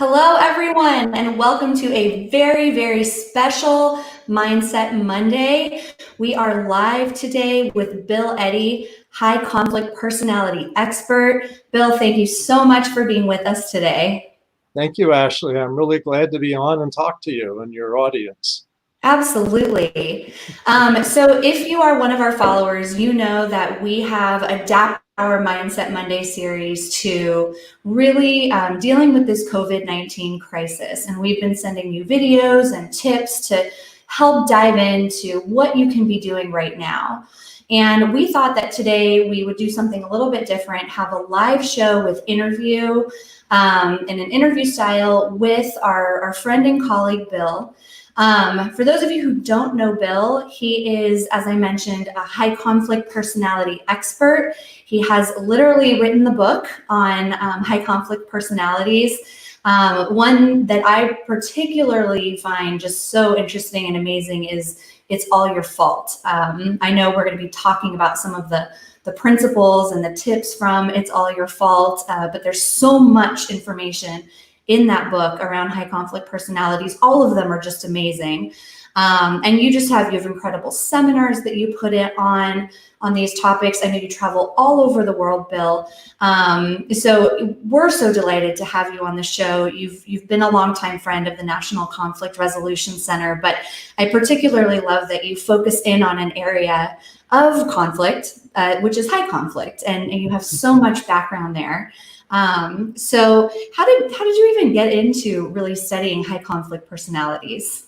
Hello, everyone, and welcome to a very, very special Mindset Monday. We are live today with Bill Eddy, high conflict personality expert. Bill, thank you so much for being with us today. Thank you, Ashley. I'm really glad to be on and talk to you and your audience. Absolutely. So if you are one of our followers, you know that we have adapted our Mindset Monday series to really dealing with this COVID-19 crisis. And we've been sending you videos and tips to help dive into what you can be doing right now. And we thought that today we would do something a little bit different, have a live show with interview in an interview style with our friend and colleague, Bill. For those of you who don't know Bill, he is, as I mentioned, a high conflict personality expert. He has literally written the book on high conflict personalities. One that I particularly find just so interesting and amazing is It's All Your Fault. I know we're going to be talking about some of the principles and the tips from It's All Your Fault, but there's so much information in that book around high conflict personalities. All of them are just amazing. And you have incredible seminars that you put it on these topics. I know you travel all over the world, Bill. So we're so delighted to have you on the show. You've been a longtime friend of the National Conflict Resolution Center, but I particularly love that you focus in on an area of conflict, which is high conflict, and you have so much background there. So how did you even get into really studying high conflict personalities?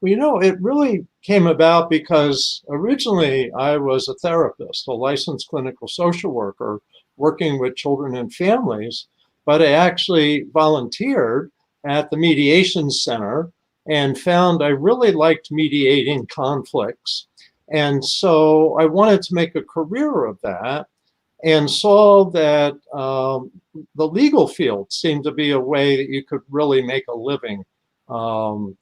Well, it really came about because originally I was a therapist, a licensed clinical social worker working with children and families, but I actually volunteered at the mediation center and found I really liked mediating conflicts. And so I wanted to make a career of that and saw that the legal field seemed to be a way that you could really make a living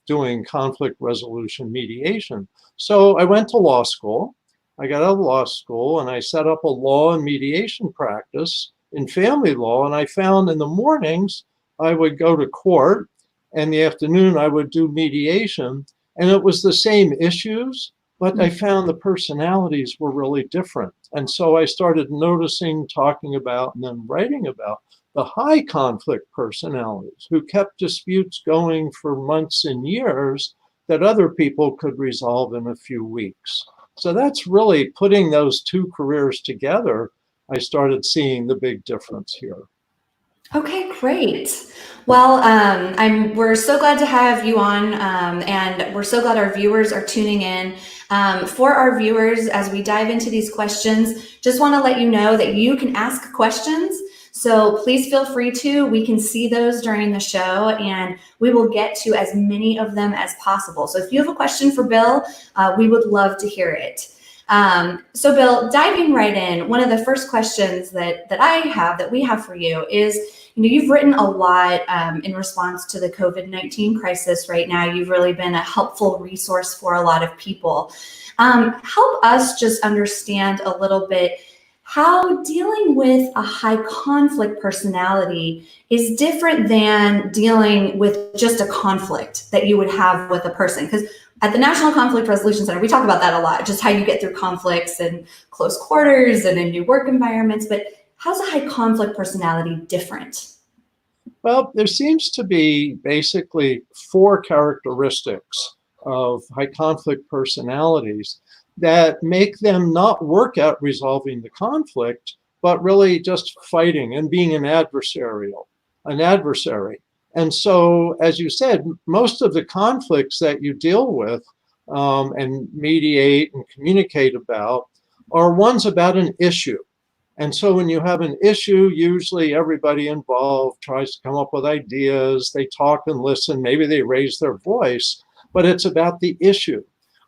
doing conflict resolution mediation. So I went to law school. I got out of law school and I set up a law and mediation practice in family law. And I found in the mornings I would go to court, and in the afternoon I would do mediation. And it was the same issues, but I found the personalities were really different. And so I started noticing, talking about, and then writing about the high conflict personalities who kept disputes going for months and years that other people could resolve in a few weeks. So that's really putting those two careers together. I started seeing the big difference here. Okay, great. Well, we're so glad to have you on, and we're so glad our viewers are tuning in. For our viewers, as we dive into these questions, just want to let you know that you can ask questions. So please feel free to. We can see those during the show, and we will get to as many of them as possible. So if you have a question for Bill, we would love to hear it. So Bill, diving right in, one of the first questions that we have for you is, you've written a lot in response to the COVID-19 crisis right now. You've really been a helpful resource for a lot of people. Help us just understand a little bit how dealing with a high conflict personality is different than dealing with just a conflict that you would have with a person. Because at the National Conflict Resolution Center, we talk about that a lot, just how you get through conflicts in close quarters and in new work environments. But how's a high conflict personality different? Well, there seems to be basically four characteristics of high conflict personalities that make them not work at resolving the conflict, but really just fighting and being an adversary. And so, as you said, most of the conflicts that you deal with and mediate and communicate about are ones about an issue. And so when you have an issue, usually everybody involved tries to come up with ideas, they talk and listen, maybe they raise their voice, but it's about the issue.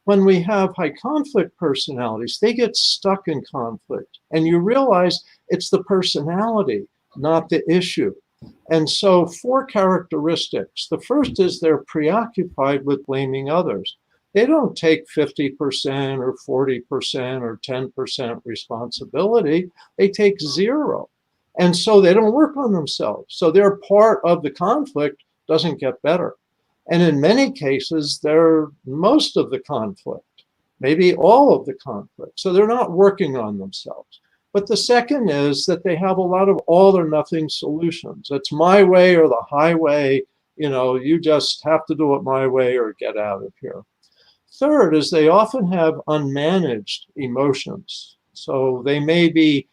When we have high conflict personalities, they get stuck in conflict, and you realize it's the personality, not the issue. And so four characteristics. The first is they're preoccupied with blaming others. They don't take 50% or 40% or 10% responsibility. They take zero. And so they don't work on themselves. So they're part of the conflict doesn't get better. And in many cases, they're most of the conflict, maybe all of the conflict. So they're not working on themselves. But the second is that they have a lot of all or nothing solutions. It's my way or the highway. You just have to do it my way or get out of here. Third is they often have unmanaged emotions. So they may be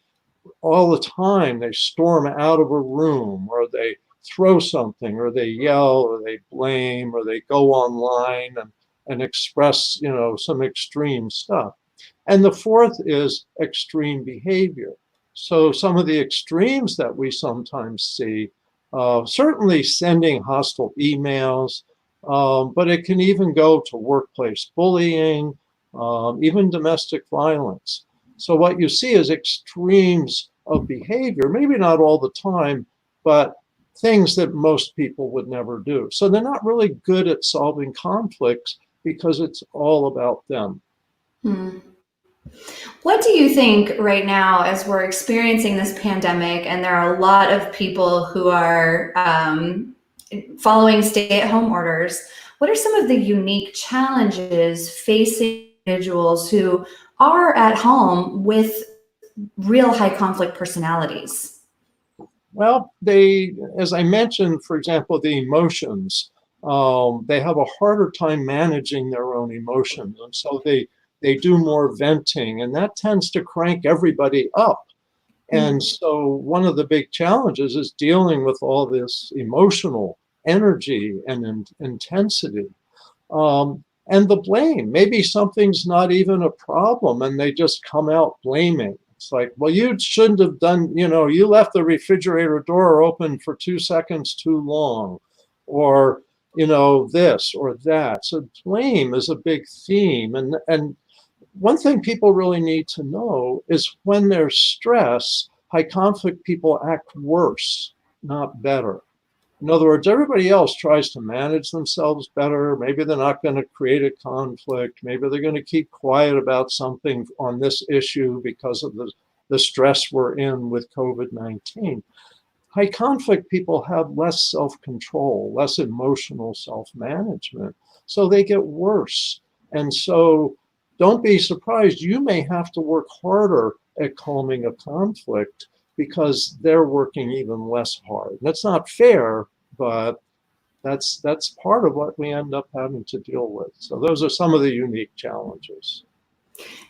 all the time, they storm out of a room, or they throw something, or they yell, or they blame, or they go online and express, some extreme stuff. And the fourth is extreme behavior. So some of the extremes that we sometimes see, certainly sending hostile emails, but it can even go to workplace bullying, even domestic violence. So what you see is extremes of behavior, maybe not all the time, but things that most people would never do. So they're not really good at solving conflicts because it's all about them. Hmm. What do you think right now, as we're experiencing this pandemic, and there are a lot of people who are following stay-at-home orders, what are some of the unique challenges facing individuals who are at home with real high conflict personalities? Well, as I mentioned, for example, the emotions, they have a harder time managing their own emotions. And so they do more venting, and that tends to crank everybody up. And so one of the big challenges is dealing with all this emotional energy and intensity. And the blame, maybe something's not even a problem and they just come out blaming. It's like, well, you shouldn't have done, you left the refrigerator door open for 2 seconds too long, or, this or that. So blame is a big theme. And one thing people really need to know is when there's stress, high conflict people act worse, not better. In other words, everybody else tries to manage themselves better. Maybe they're not going to create a conflict. Maybe they're going to keep quiet about something on this issue because of the stress we're in with COVID-19. High conflict people have less self-control, less emotional self-management. So they get worse. And so don't be surprised. You may have to work harder at calming a conflict because they're working even less hard. That's not fair, but that's part of what we end up having to deal with. So those are some of the unique challenges.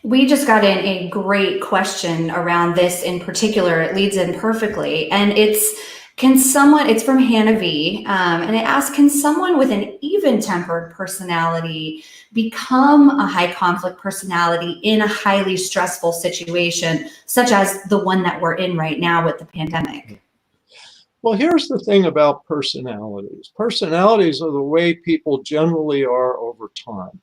We just got in a great question around this in particular. It leads in perfectly. And it's from Hannah V. And it asks, can someone with an even tempered personality become a high conflict personality in a highly stressful situation, such as the one that we're in right now with the pandemic? Well, here's the thing about personalities. Personalities are the way people generally are over time.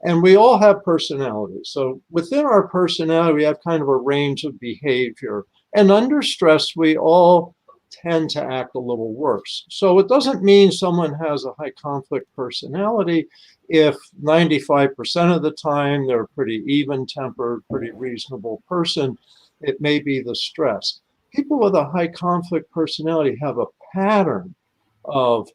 And we all have personalities. So within our personality, we have kind of a range of behavior. And under stress, we all tend to act a little worse. So it doesn't mean someone has a high conflict personality if 95% of the time they're a pretty even tempered, pretty reasonable person. It may be the stress. People with a high conflict personality have a pattern of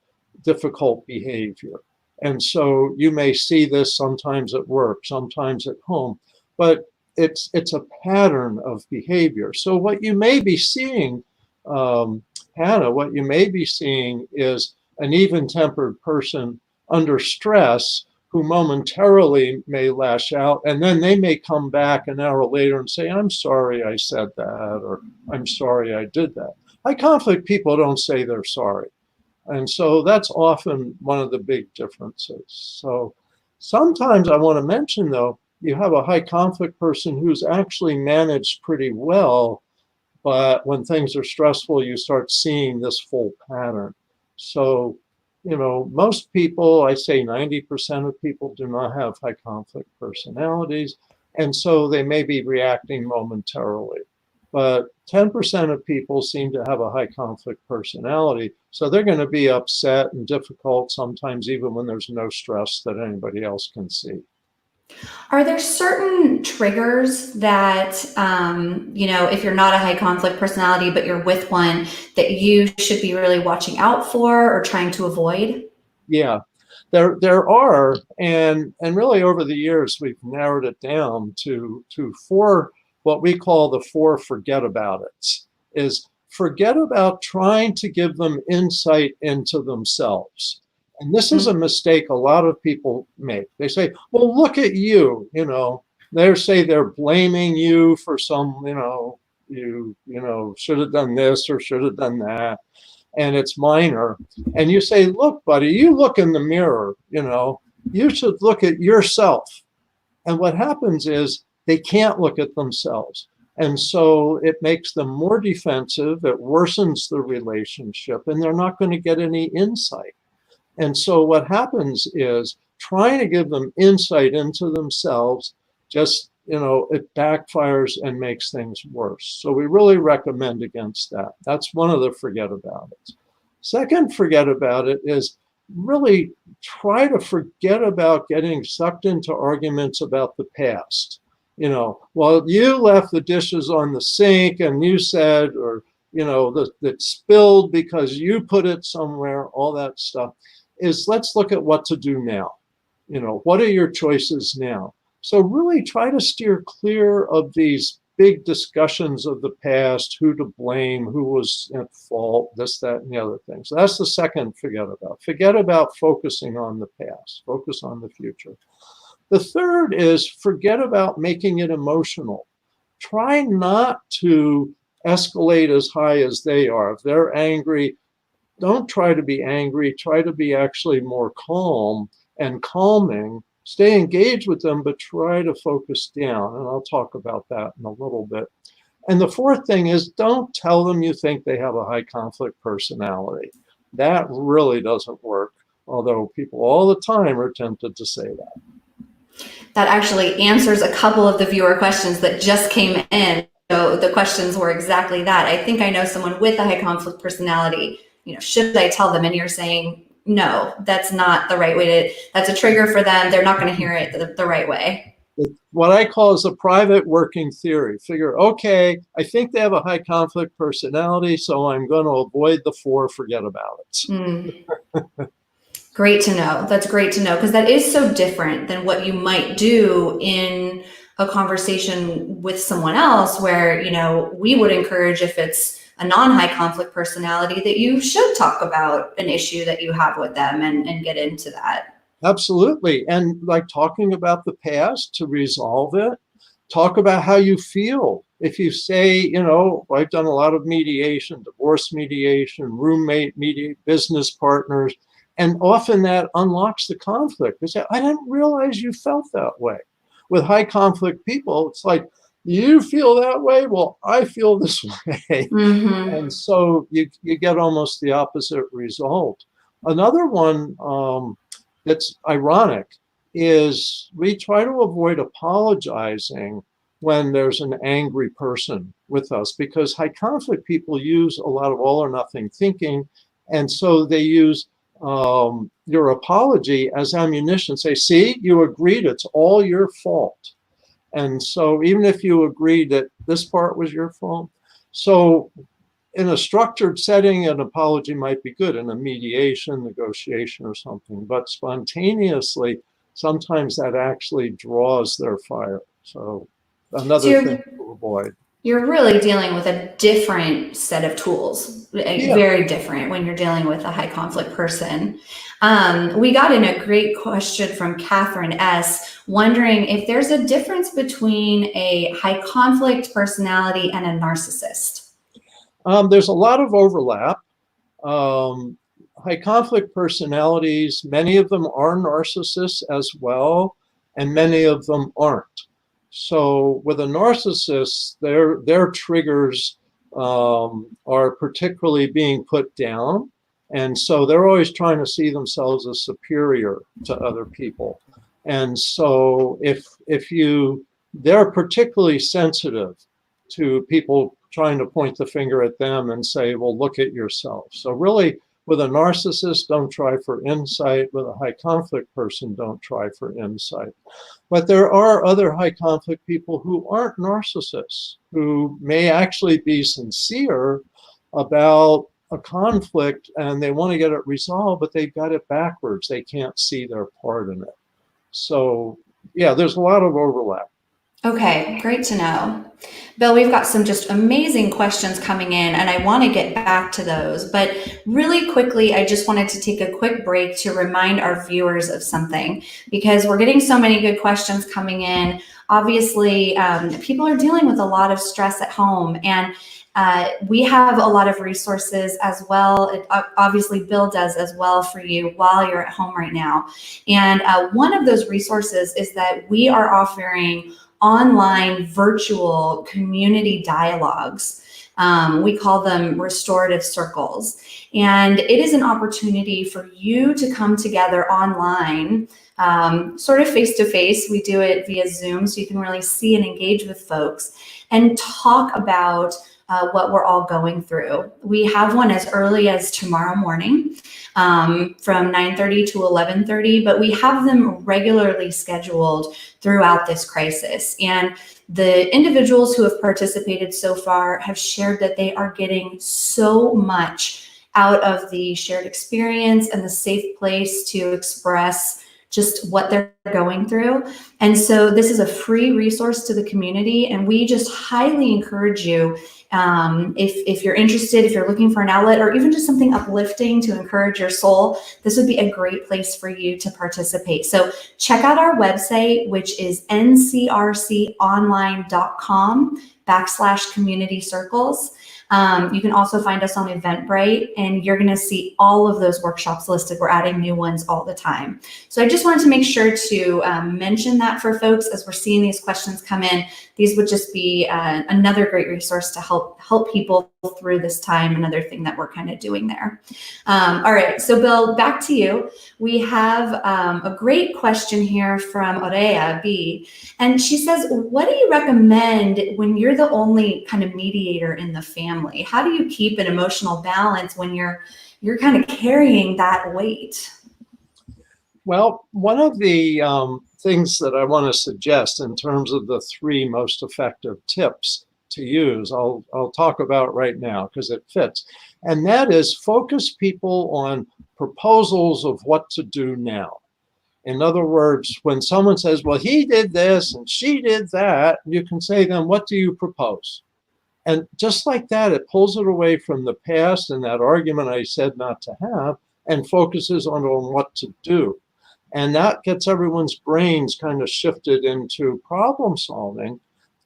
difficult behavior. And so you may see this sometimes at work, sometimes at home, but it's a pattern of behavior. So what you may be seeing, Hannah, what you may be seeing is an even-tempered person under stress who momentarily may lash out, and then they may come back an hour later and say, I'm sorry I said that, or I'm sorry I did that. High conflict people don't say they're sorry. And so that's often one of the big differences. So sometimes I want to mention, though, you have a high conflict person who's actually managed pretty well, but when things are stressful, you start seeing this full pattern. So, most people, I say 90% of people do not have high conflict personalities. And so they may be reacting momentarily. But 10% of people seem to have a high conflict personality. So they're going to be upset and difficult sometimes, even when there's no stress that anybody else can see. Are there certain triggers that, if you're not a high conflict personality, but you're with one, that you should be really watching out for or trying to avoid? Yeah, there are, and really over the years we've narrowed it down to four, what we call the four forget about it's. Is forget about trying to give them insight into themselves. And this is a mistake a lot of people make. They say, well, look at you, they say they're blaming you for some, should have done this or should have done that, and it's minor. And you say, look, buddy, you look in the mirror, you should look at yourself. And what happens is they can't look at themselves. And so it makes them more defensive, it worsens the relationship, and they're not going to get any insight. And so what happens is trying to give them insight into themselves just, it backfires and makes things worse. So we really recommend against that. That's one of the forget about it. Second forget about it is really try to forget about getting sucked into arguments about the past. Well, you left the dishes on the sink and you said, or, that spilled because you put it somewhere, all that stuff. Is let's look at what to do now. What are your choices now? So really try to steer clear of these big discussions of the past, who to blame, who was at fault, this, that, and the other thing. So that's the second forget about. Forget about focusing on the past, focus on the future. The third is forget about making it emotional. Try not to escalate as high as they are. If they're angry, don't try to be angry, try to be actually more calm and calming. Stay engaged with them, but try to focus down. And I'll talk about that in a little bit. And the fourth thing is don't tell them you think they have a high conflict personality. That really doesn't work, although people all the time are tempted to say that. That actually answers a couple of the viewer questions that just came in. So the questions were exactly that. I think I know someone with a high conflict personality. Should I tell them? And you're saying, no, that's not the right way that's a trigger for them. They're not going to hear it the right way. What I call is a private working theory. Figure, okay, I think they have a high conflict personality, so I'm going to avoid the four forget about it. Great to know. That's great to know, because that is so different than what you might do in a conversation with someone else where, we would encourage, if it's a non-high conflict personality, that you should talk about an issue that you have with them and get into that. Absolutely. And like talking about the past to resolve it, talk about how you feel. If you say, I've done a lot of mediation, divorce mediation, roommate mediation, business partners, and often that unlocks the conflict. They say, I didn't realize you felt that way. With high conflict people, it's like, you feel that way? Well, I feel this way. Mm-hmm. And so you get almost the opposite result. Another one that's ironic is we try to avoid apologizing when there's an angry person with us, because high conflict people use a lot of all or nothing thinking. And so they use your apology as ammunition. Say, see, you agreed, it's all your fault. And so even if you agreed that this part was your fault, so in a structured setting, an apology might be good, in a mediation, negotiation or something, but spontaneously, sometimes that actually draws their fire. So another thing to avoid. You're really dealing with a different set of tools, very different when you're dealing with a high conflict person. We got in a great question from Catherine S., wondering if there's a difference between a high conflict personality and a narcissist. There's a lot of overlap. High conflict personalities, many of them are narcissists as well, and many of them aren't. So with a narcissist, their triggers are particularly being put down. And so they're always trying to see themselves as superior to other people. And so they're particularly sensitive to people trying to point the finger at them and say, well, look at yourself. So really With a narcissist, don't try for insight. With a high conflict person, don't try for insight. But there are other high conflict people who aren't narcissists, who may actually be sincere about a conflict and they want to get it resolved, but they've got it backwards. They can't see their part in it. So, yeah, there's a lot of overlap. Okay, great to know. Bill, we've got some just amazing questions coming in, and I want to get back to those. But really quickly, I just wanted to take a quick break to remind our viewers of something because we're getting so many good questions coming in. Obviously, people are dealing with a lot of stress at home, and we have a lot of resources as well. Obviously, Bill does as well for you while you're at home right now. And one of those resources is that we are offering online virtual community dialogues. We call them restorative circles. And it is an opportunity for you to come together online, sort of face to face. We do it via Zoom, so you can really see and engage with folks and talk about what we're all going through. We have one as early as tomorrow morning from 9:30 to 11:30, but we have them regularly scheduled throughout this crisis. And the individuals who have participated so far have shared that they are getting so much out of the shared experience and the safe place to express just what they're going through. And so this is a free resource to the community, and we just highly encourage you, if you're interested, if you're looking for an outlet or even just something uplifting to encourage your soul, this would be a great place for you to participate. So check out our website, which is ncrconline.com/community circles. You can also find us on Eventbrite, and you're going to see all of those workshops listed. We're adding new ones all the time. So I just wanted to make sure to mention that for folks as we're seeing these questions come in. These would just be another great resource to help people through this time, another thing that we're kind of doing there. All right, so Bill, back to you. We have a great question here from Aurea B. And she says, what do you recommend when you're the only kind of mediator in the family? How do you keep an emotional balance when you're kind of carrying that weight? Well, one of the things that I want to suggest in terms of the 3 most effective tips to use, I'll talk about right now because it fits. And that is focus people on proposals of what to do now. In other words, when someone says, well, he did this and she did that, you can say, then what do you propose? And just like that, it pulls it away from the past and that argument I said not to have and focuses on what to do. And that gets everyone's brains kind of shifted into problem solving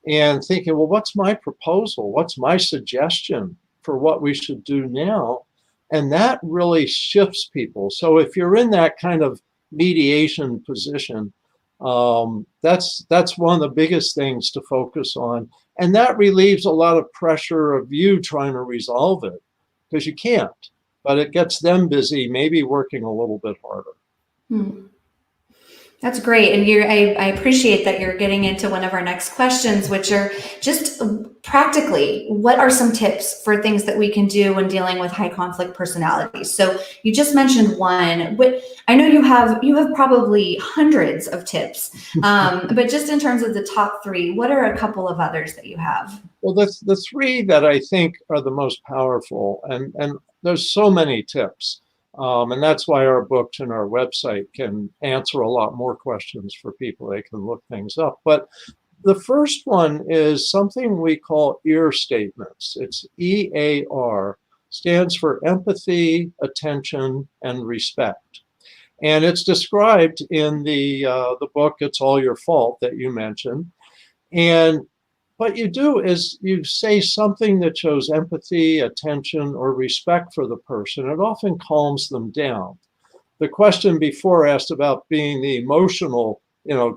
and thinking, well, what's my proposal? What's my suggestion for what we should do now? And that really shifts people. So if you're in that kind of mediation position, that's one of the biggest things to focus on. And that relieves a lot of pressure of you trying to resolve it because you can't, but it gets them busy, maybe working a little bit harder. That's great. And I appreciate that you're getting into one of our next questions, which are just practically, what are some tips for things that we can do when dealing with high conflict personalities? So you just mentioned one, but I know you have probably hundreds of tips, but just in terms of the top 3, what are a couple of others that you have? Well, the 3 that I think are the most powerful, and there's so many tips. And that's why our books and our website can answer a lot more questions for people. They can look things up. But the first one is something we call EAR statements. It's EAR, stands for empathy, attention, and respect. And it's described in the book, It's All Your Fault, that you mentioned. And what you do is you say something that shows empathy, attention, or respect for the person. It often calms them down. The question before asked about being the emotional,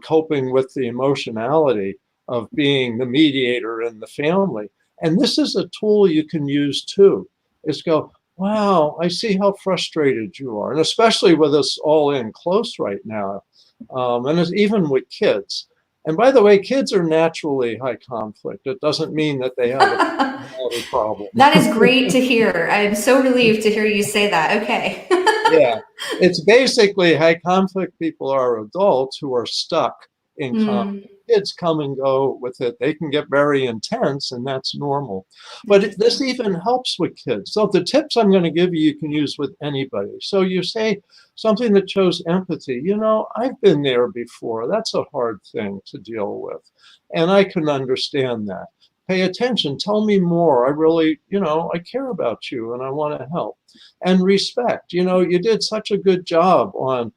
coping with the emotionality of being the mediator in the family. And this is a tool you can use too, is go, wow, I see how frustrated you are. And especially with us all in close right now, and even with kids. And by the way, kids are naturally high conflict. It doesn't mean that they have a not a problem. That is great to hear. I'm so relieved to hear you say that. Okay. Yeah, it's basically high conflict people are adults who are stuck in conflict. Kids come and go with it. They can get very intense, and that's normal. But this even helps with kids. So the tips I'm going to give you, you can use with anybody. So you say something that shows empathy. You know, I've been there before. That's a hard thing to deal with. And I can understand that. Pay attention. Tell me more. I really, I care about you and I want to help. And respect. You did such a good job on,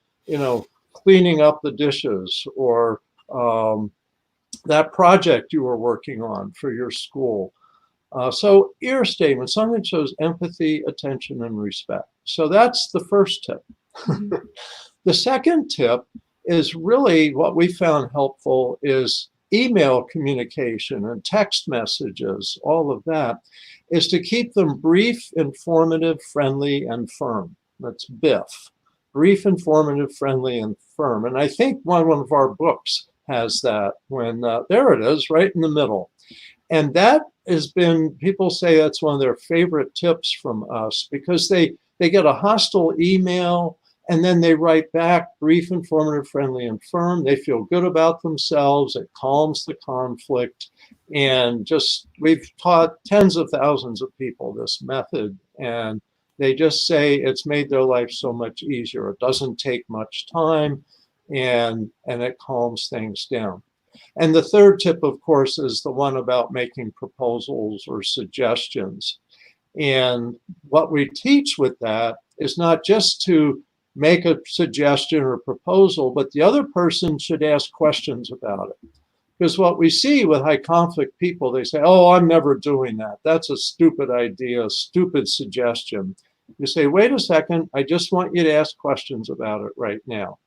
cleaning up the dishes or that project you were working on for your school. So ear statement, something that shows empathy, attention, and respect. So that's the first tip. The second tip is really what we found helpful is email communication and text messages, all of that, is to keep them brief, informative, friendly, and firm. That's BIF. Brief, informative, friendly, and firm. And I think one of our books has that when, there it is, right in the middle. And that has been, people say that's one of their favorite tips from us because they get a hostile email and then they write back brief, informative, friendly, and firm. They feel good about themselves. It calms the conflict. And we've taught tens of thousands of people this method. And they just say it's made their life so much easier. It doesn't take much time and it calms things down. And the third tip, of course, is the one about making proposals or suggestions. And what we teach with that is not just to make a suggestion or proposal, but the other person should ask questions about it. Because what we see with high conflict people, they say, oh, I'm never doing that. That's a stupid idea, a stupid suggestion. You say, wait a second, I just want you to ask questions about it right now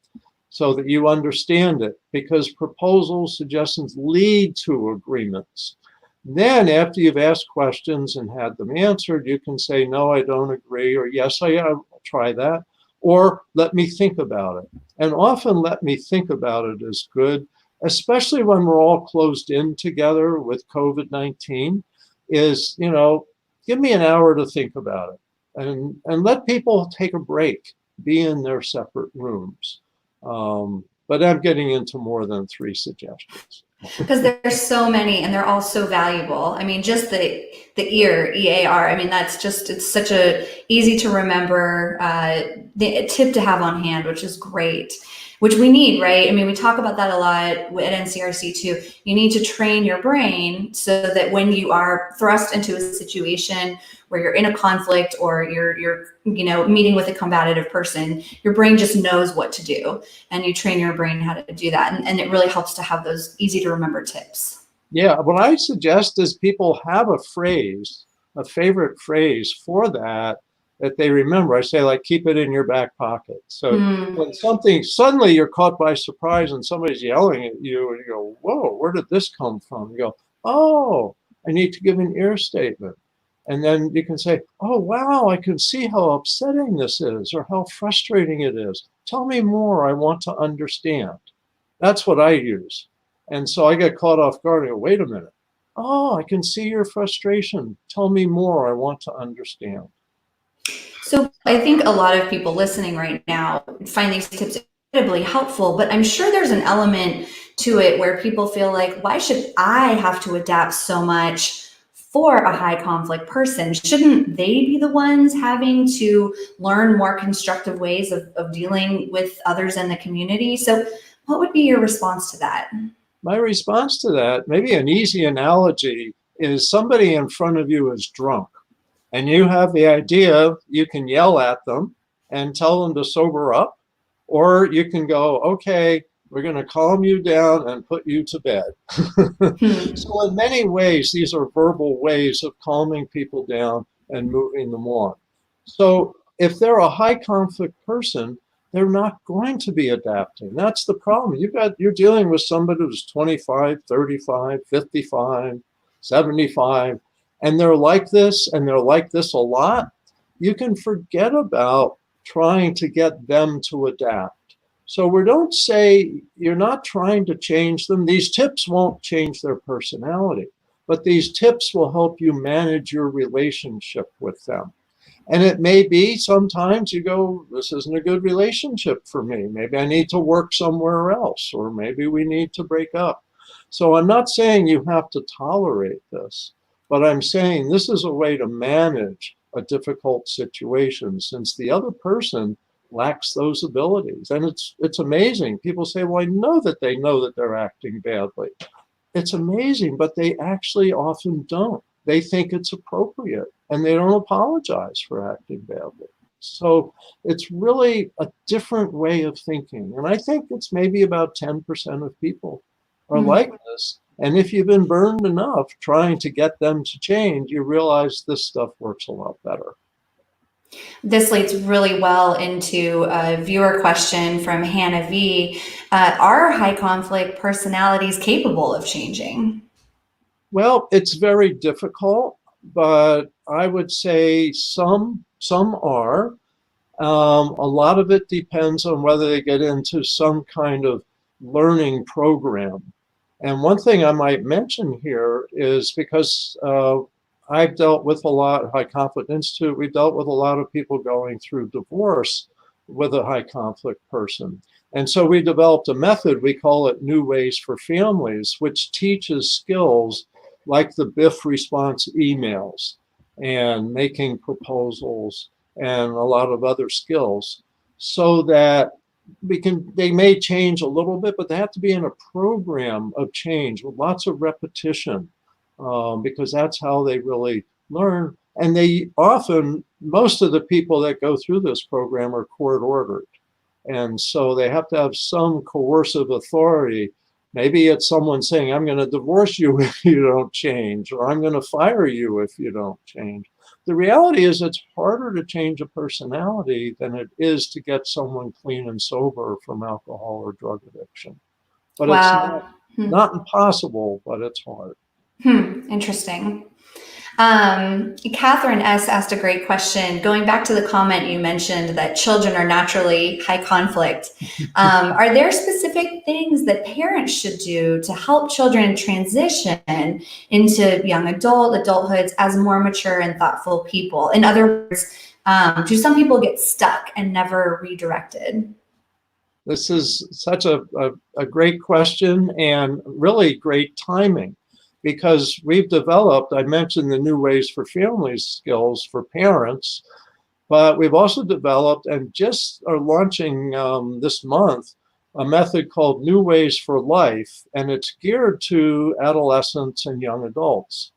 so that you understand it, because proposals, suggestions lead to agreements. Then after you've asked questions and had them answered, you can say, no, I don't agree, or yes, I'll try that, or let me think about it. And often let me think about it is good, especially when we're all closed in together with COVID-19, is, give me an hour to think about it and let people take a break, be in their separate rooms. But I'm getting into more than 3 suggestions. Because there's so many and they're all so valuable. I mean, just the EAR, EAR. I mean, it's such a easy to remember the tip to have on hand, which is great, which we need, right? I mean, we talk about that a lot at NCRC too. You need to train your brain so that when you are thrust into a situation where you're in a conflict or you're meeting with a combative person, your brain just knows what to do, and you train your brain how to do that. And it really helps to have those easy to remember tips. Yeah, what I suggest is people have a favorite phrase for that they remember. I say, like, keep it in your back pocket. So when something, suddenly you're caught by surprise and somebody's yelling at you and you go, whoa, where did this come from? You go, oh, I need to give an EAR statement. And then you can say, oh, wow, I can see how upsetting this is or how frustrating it is. Tell me more. I want to understand. That's what I use. And so I get caught off guard and go, wait a minute. Oh, I can see your frustration. Tell me more. I want to understand. So I think a lot of people listening right now find these tips incredibly helpful, but I'm sure there's an element to it where people feel like, why should I have to adapt so much for a high conflict person? Shouldn't they be the ones having to learn more constructive ways of dealing with others in the community? So what would be your response to that? My response to that, maybe an easy analogy, is somebody in front of you is drunk and you have the idea you can yell at them and tell them to sober up, or you can go, okay, we're going to calm you down and put you to bed. So in many ways, these are verbal ways of calming people down and moving them on. So if they're a high conflict person, they're not going to be adapting. That's the problem. You're dealing with somebody who's 25, 35, 55, 75, and they're like this, and they're like this a lot. You can forget about trying to get them to adapt. So we don't say you're not trying to change them. These tips won't change their personality, but these tips will help you manage your relationship with them. And it may be sometimes you go, this isn't a good relationship for me. Maybe I need to work somewhere else, or maybe we need to break up. So I'm not saying you have to tolerate this, but I'm saying this is a way to manage a difficult situation since the other person lacks those abilities. And it's amazing. People say, well, I know that they know that they're acting badly. It's amazing, but they actually often don't. They think it's appropriate and they don't apologize for acting badly. So it's really a different way of thinking. And I think it's maybe about 10% of people are like this. And if you've been burned enough trying to get them to change, you realize this stuff works a lot better. This leads really well into a viewer question from Hannah V. Are high conflict personalities capable of changing? Well, it's very difficult, but I would say some are. A lot of it depends on whether they get into some kind of learning program. And one thing I might mention here is because I've dealt with a lot, High Conflict Institute, we've dealt with a lot of people going through divorce with a high conflict person. And so we developed a method, we call it New Ways for Families, which teaches skills like the BIF response emails and making proposals and a lot of other skills so that they may change a little bit, but they have to be in a program of change with lots of repetition because that's how they really learn. And they often, most of the people that go through this program are court ordered. And so they have to have some coercive authority. Maybe it's someone saying, I'm going to divorce you if you don't change, or I'm going to fire you if you don't change. The reality is it's harder to change a personality than it is to get someone clean and sober from alcohol or drug addiction. But it's Wow. not impossible, but it's hard. Interesting. Catherine S. asked a great question. Going back to the comment you mentioned that children are naturally high conflict, are there specific things that parents should do to help children transition into young adulthoods as more mature and thoughtful people? In other words, do some people get stuck and never redirected? This is such a great question and really great timing because we've developed, I mentioned the New Ways for Families skills for parents, but we've also developed and just are launching this month a method called New Ways for Life, and it's geared to adolescents and young adults.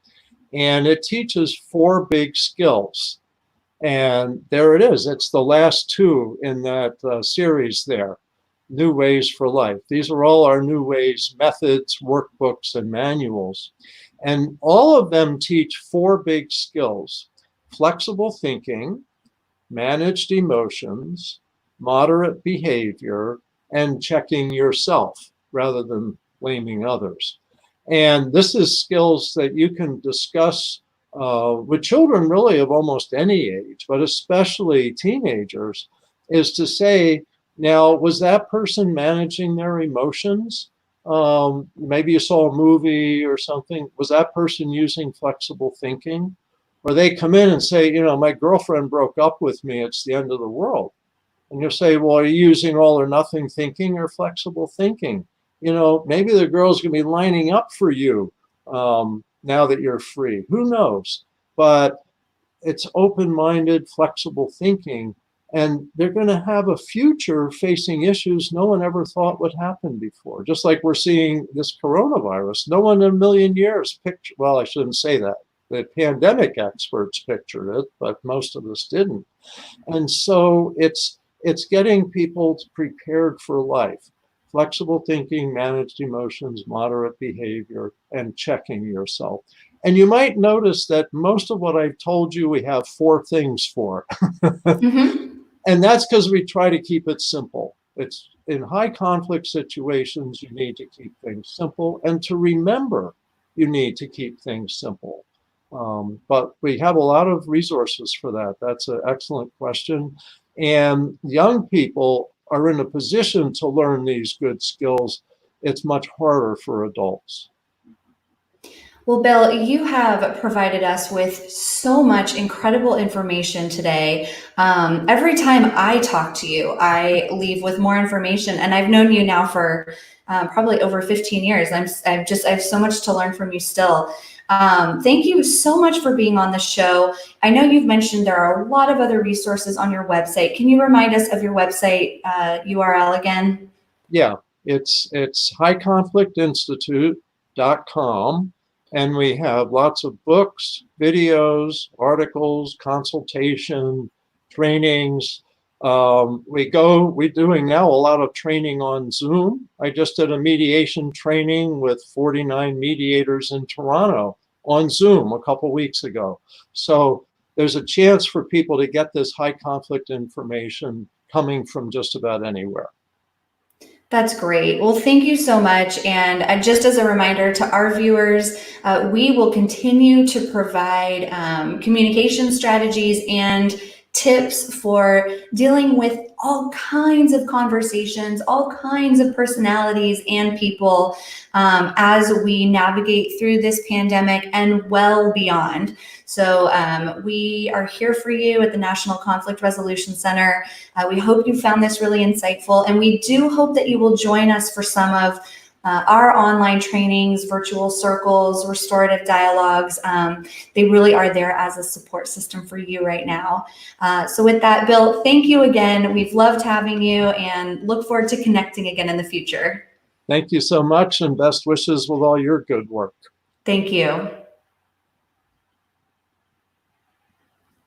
And it teaches 4 big skills. And there it is. It's the last 2 in that series there. New Ways for Life. These are all our New Ways methods, workbooks, and manuals. And all of them teach 4 big skills: flexible thinking, managed emotions, moderate behavior, and checking yourself rather than blaming others. And this is skills that you can discuss with children really of almost any age, but especially teenagers, is to say, now, was that person managing their emotions? Maybe you saw a movie or something. Was that person using flexible thinking? Or they come in and say, you know, my girlfriend broke up with me. It's the end of the world. And you'll say, well, are you using all or nothing thinking or flexible thinking? You know, maybe the girl's going to be lining up for you now that you're free. Who knows? But it's open-minded, flexible thinking. And they're going to have a future facing issues no one ever thought would happen before. Just like we're seeing this coronavirus. No one in a million years pictured, well, I shouldn't say that. The pandemic experts pictured it, but most of us didn't. And so it's getting people prepared for life. Flexible thinking, managed emotions, moderate behavior, and checking yourself. And you might notice that most of what I've told you, we have 4 things for. And that's because we try to keep it simple. It's in high conflict situations, you need to keep things simple. And to remember, you need to keep things simple. But we have a lot of resources for that. That's an excellent question. And young people are in a position to learn these good skills. It's much harder for adults. Well, Bill, you have provided us with so much incredible information today. Every time I talk to you, I leave with more information, and I've known you now for probably over 15 years. I have so much to learn from you still. Thank you so much for being on the show. I know you've mentioned there are a lot of other resources on your website. Can you remind us of your website URL again? Yeah, it's highconflictinstitute.com, and we have lots of books, videos, articles, consultation, trainings. We're doing now a lot of training on Zoom. I just did a mediation training with 49 mediators in Toronto on Zoom a couple weeks ago. So there's a chance for people to get this high conflict information coming from just about anywhere. That's great. Well, thank you so much. And just as a reminder to our viewers, we will continue to provide communication strategies and tips for dealing with all kinds of conversations, all kinds of personalities and people as we navigate through this pandemic and well beyond. So we are here for you at the National Conflict Resolution Center. We hope you found this really insightful, and we do hope that you will join us for some of our online trainings, virtual circles, restorative dialogues. They really are there as a support system for you right now. So with that, Bill, thank you again. We've loved having you and look forward to connecting again in the future. Thank you so much, and best wishes with all your good work. Thank you.